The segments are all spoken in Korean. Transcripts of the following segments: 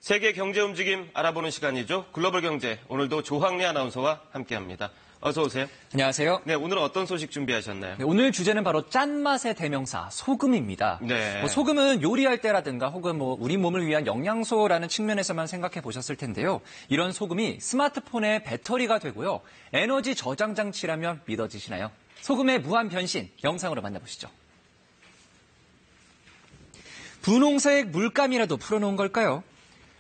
세계 경제 움직임 알아보는 시간이죠. 글로벌 경제, 오늘도 조황래 아나운서와 함께합니다. 어서 오세요. 안녕하세요. 네, 오늘은 어떤 소식 준비하셨나요? 네, 오늘 주제는 바로 짠맛의 대명사, 소금입니다. 네. 소금은 요리할 때라든가 혹은 우리 몸을 위한 영양소라는 측면에서만 생각해 보셨을 텐데요. 이런 소금이 스마트폰의 배터리가 되고요. 에너지 저장 장치라면 믿어지시나요? 소금의 무한 변신, 영상으로 만나보시죠. 분홍색 물감이라도 풀어놓은 걸까요?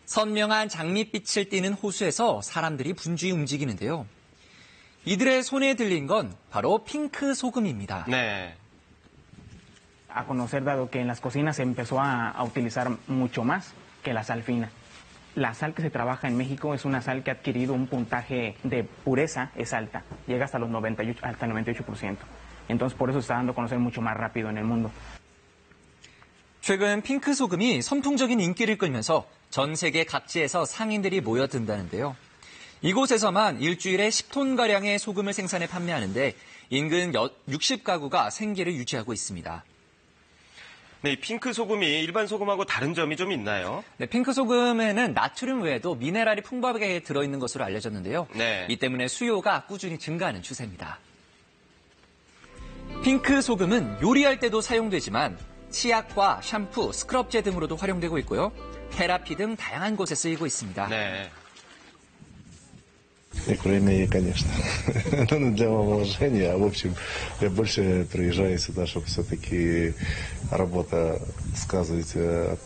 선명한 장밋빛을 띠는 호수에서 사람들이 분주히 움직이는데요. 이들의 손에 들린 건 바로 핑크 소금입니다. 네. A conocer dado que en las cocinas se empezó a utilizar mucho más que la sal fina. La sal que se trabaja en México es una sal que ha adquirido un puntaje de pureza, es alta, llega hasta los 98, hasta el 98%. Entonces por eso se está dando a conocer mucho más rápido en el mundo. 최근 핑크 소금이 선풍적인 인기를 끌면서 전 세계 각지에서 상인들이 모여든다는데요. 이곳에서만 일주일에 10톤가량의 소금을 생산해 판매하는데 인근 60가구가 생계를 유지하고 있습니다. 네, 이 핑크 소금이 일반 소금하고 다른 점이 좀 있나요? 네, 핑크 소금에는 나트륨 외에도 미네랄이 풍부하게 들어있는 것으로 알려졌는데요. 네. 이 때문에 수요가 꾸준히 증가하는 추세입니다. 핑크 소금은 요리할 때도 사용되지만 치약과 샴푸, 스크럽제 등으로도 활용되고 있고요. 테라피 등 다양한 곳에 쓰이고 있습니다. 네. Некоторые имеют, конечно. Но для омоложения, в общем, я больше приезжаю сюда, чтобы все-таки работа сказывает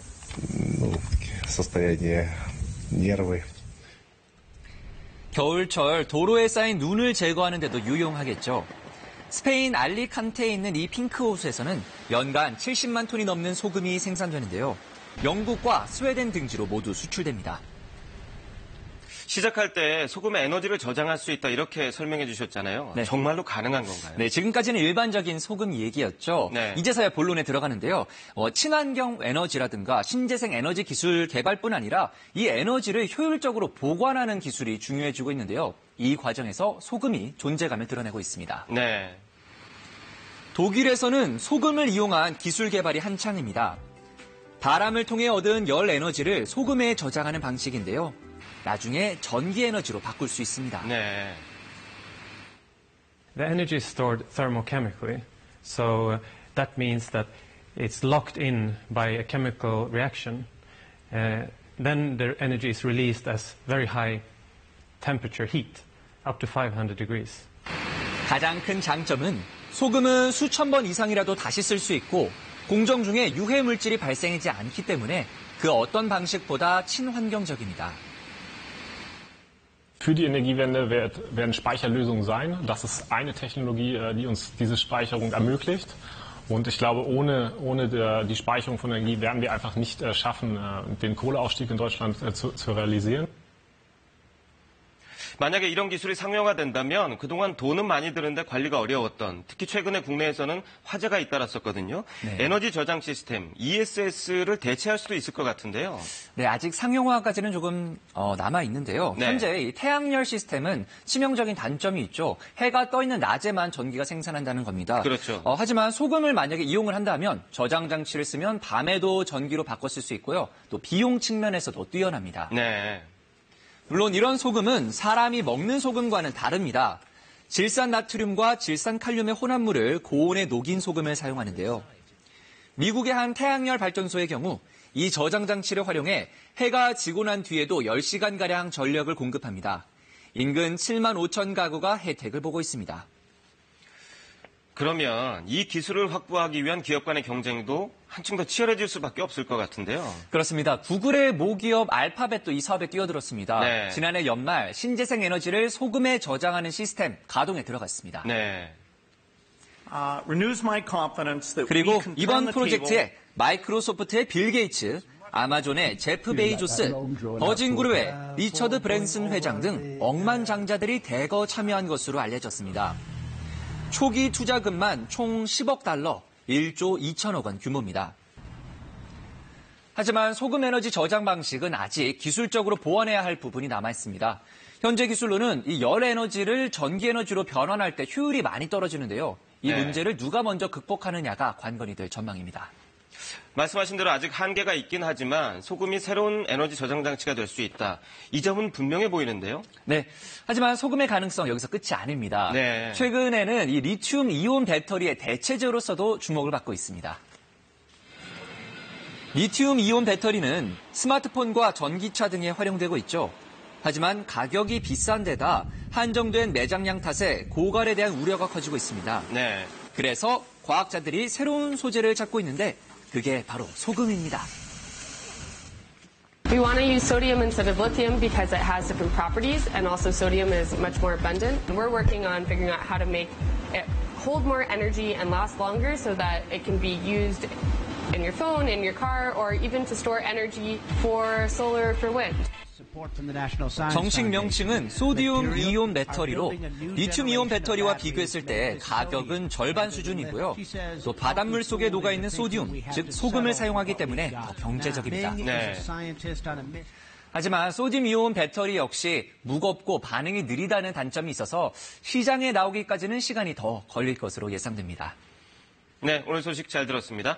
состояние нервы. 겨울철 도로에 쌓인 눈을 제거하는 데도 유용하겠죠. 스페인 알리칸테에 있는 이 핑크 호수에서는 연간 70만 톤이 넘는 소금이 생산되는데요. 영국과 스웨덴 등지로 모두 수출됩니다. 시작할 때 소금의 에너지를 저장할 수 있다 이렇게 설명해 주셨잖아요. 네. 정말로 가능한 건가요? 네, 지금까지는 일반적인 소금 얘기였죠. 네. 이제서야 본론에 들어가는데요. 친환경 에너지라든가 신재생 에너지 기술 개발뿐 아니라 이 에너지를 효율적으로 보관하는 기술이 중요해지고 있는데요. 이 과정에서 소금이 존재감을 드러내고 있습니다. 네. 독일에서는 소금을 이용한 기술 개발이 한창입니다. 바람을 통해 얻은 열 에너지를 소금에 저장하는 방식인데요. 나중에 전기 에너지로 바꿀 수 있습니다. 네. The energy is stored thermochemically, so that means that it's locked in by a chemical reaction. Then the energy is released as very high temperature heat, up to 500 degrees. 가장 큰 장점은 소금은 수천 번 이상이라도 다시 쓸 수 있고 공정 중에 유해 물질이 발생하지 않기 때문에 그 어떤 방식보다 친환경적입니다. Für die Energiewende werden Speicherlösungen sein. Das ist eine Technologie, die uns diese Speicherung ermöglicht. Und ich glaube, ohne die Speicherung von Energie werden wir einfach nicht schaffen, den Kohleausstieg in Deutschland zu realisieren. 만약에 이런 기술이 상용화된다면 그동안 돈은 많이 드는데 관리가 어려웠던 특히 최근에 국내에서는 화제가 잇따랐었거든요. 네. 에너지 저장 시스템 ESS를 대체할 수도 있을 것 같은데요. 네, 아직 상용화까지는 조금 남아 있는데요. 네. 현재 이 태양열 시스템은 치명적인 단점이 있죠. 해가 떠 있는 낮에만 전기가 생산한다는 겁니다. 그렇죠. 하지만 소금을 만약에 이용을 한다면 저장 장치를 쓰면 밤에도 전기로 바꿔 쓸 수 있고요. 또 비용 측면에서도 뛰어납니다. 네. 물론 이런 소금은 사람이 먹는 소금과는 다릅니다. 질산 나트륨과 질산 칼륨의 혼합물을 고온에 녹인 소금을 사용하는데요. 미국의 한 태양열 발전소의 경우 이 저장 장치를 활용해 해가 지고 난 뒤에도 10시간가량 전력을 공급합니다. 인근 7만 5천 가구가 혜택을 보고 있습니다. 그러면 이 기술을 확보하기 위한 기업 간의 경쟁도 한층 더 치열해질 수밖에 없을 것 같은데요. 그렇습니다. 구글의 모기업 알파벳도 이 사업에 뛰어들었습니다. 네. 지난해 연말 신재생 에너지를 소금에 저장하는 시스템 가동에 들어갔습니다. 네. 그리고 이번 프로젝트에 마이크로소프트의 빌 게이츠, 아마존의 제프 베이조스, 버진그룹의 리처드 브랜슨 회장 등 억만장자들이 대거 참여한 것으로 알려졌습니다. 초기 투자금만 총 10억 달러, 1조 2천억 원 규모입니다. 하지만 소금 에너지 저장 방식은 아직 기술적으로 보완해야 할 부분이 남아 있습니다. 현재 기술로는 이 열 에너지를 전기 에너지로 변환할 때 효율이 많이 떨어지는데요. 이 네. 문제를 누가 먼저 극복하느냐가 관건이 될 전망입니다. 말씀하신 대로 아직 한계가 있긴 하지만 소금이 새로운 에너지 저장 장치가 될 수 있다. 이 점은 분명해 보이는데요. 네. 하지만 소금의 가능성 여기서 끝이 아닙니다. 네. 최근에는 이 리튬 이온 배터리의 대체제로서도 주목을 받고 있습니다. 리튬 이온 배터리는 스마트폰과 전기차 등에 활용되고 있죠. 하지만 가격이 비싼 데다 한정된 매장량 탓에 고갈에 대한 우려가 커지고 있습니다. 네. 그래서 과학자들이 새로운 소재를 찾고 있는데 그게 바로 소금입니다. We want to use sodium instead of lithium because it has different properties and also sodium is much more abundant. We're working on figuring out how to make it hold more energy and last longer so that it can be used in your phone, in your car, or even to store energy for solar, for wind. 정식 명칭은 소디움 이온 배터리로 리튬 이온 배터리와 비교했을 때 가격은 절반 수준이고요. 또 바닷물 속에 녹아있는 소디움, 즉 소금을 사용하기 때문에 더 경제적입니다. 네. 하지만 소디움 이온 배터리 역시 무겁고 반응이 느리다는 단점이 있어서 시장에 나오기까지는 시간이 더 걸릴 것으로 예상됩니다. 네, 오늘 소식 잘 들었습니다.